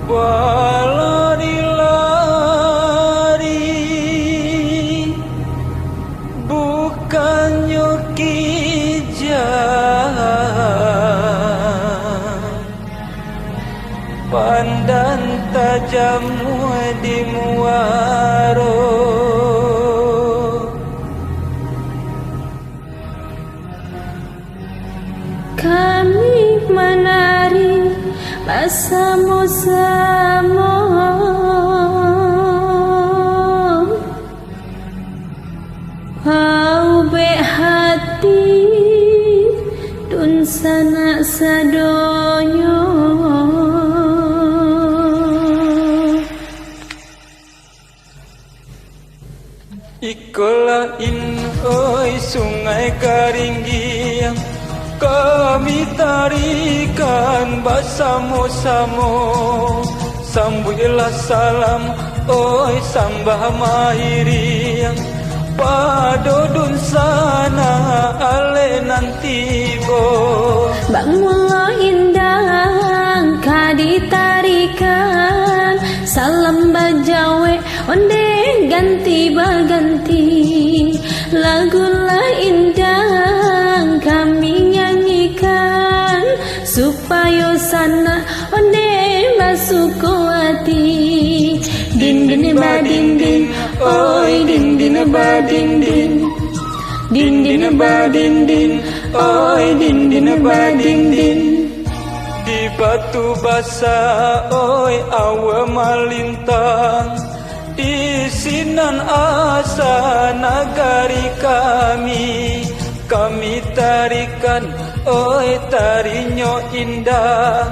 Lari-lari bukannya kijam, pandan tajam di muaro. Kami menari bersama-sama, be hati dun sanak sadonyo. Ikola in oi sungai Karinggiang, kami tarikan bersama-sama. Sambutlah salam oi sambah mahiriang, padodun sana ale nanti bo. Bang mula indang kadi tarikan, salam bajawe onde ganti baganti. Lagulah indang kami nyanyikan, supaya sana onde masuk hati. Din din ba din din, oi din din ba din din. Din din ba din din, oi din din ba din din. Di batu basa oi awa malintang, di sinan asa nagari kami. Kami tarikan oi tarinyo indah,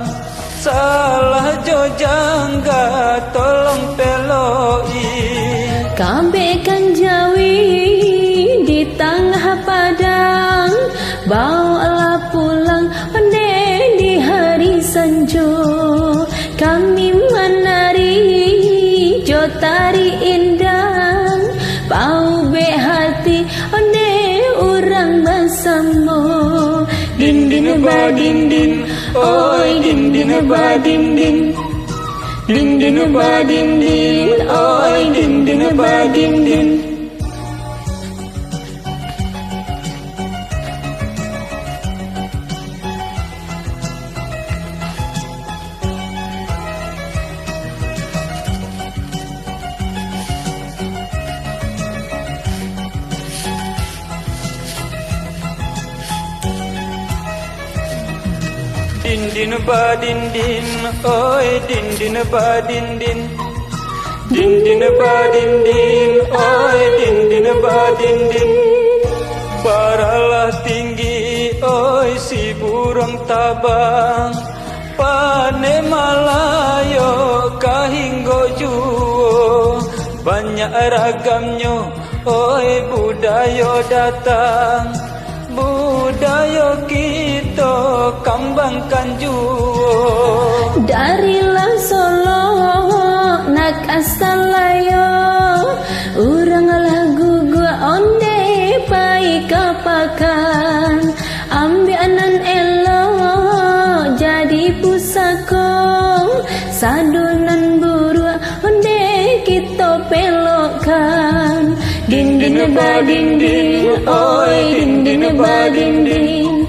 salah jo jangga tolong peloi. Kambe kan jawi di tengah padang, bawalah pulang onde di hari sanjo. Kami menari jo tari indah, bau be hati onde orang bersama. Din din ba din din, oi din din ba din din. Din din ba din din, oi din din ba din din. Din din ba din din, oi din din ba din din. Din din ba din din, oi din din ba din din. Paralah tinggi, oi si burung tabang, pane malayo kahinggo juo. Banyak ragamnya, oi budaya datang, budaya kita kembangkan juo. Darilah Solo nak asalayo, urang lagu gua onde pai kapakan. Ambil anan elo jadi pusako, sadunan burua onde kita pelokan. Din din ba din din, oi din din ba din din.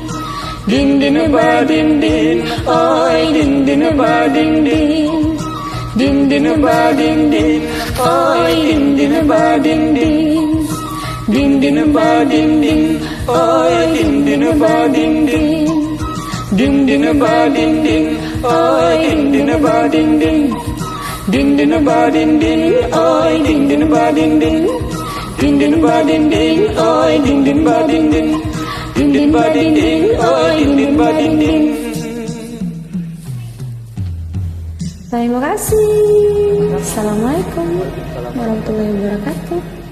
Din din ba din din, oi din din ba din din. Din din ba din din, oi din din ba din din. Din din ba din din, oi din din ba din din. Din din ba din din, oi din din ba din din. Din din ba din din, oi din din ba din din. Din din ba din din, oi din din ba din din. Din din ba din din, oi din din ba din din. Terima kasih. Assalamualaikum warahmatullahi wabarakatuh.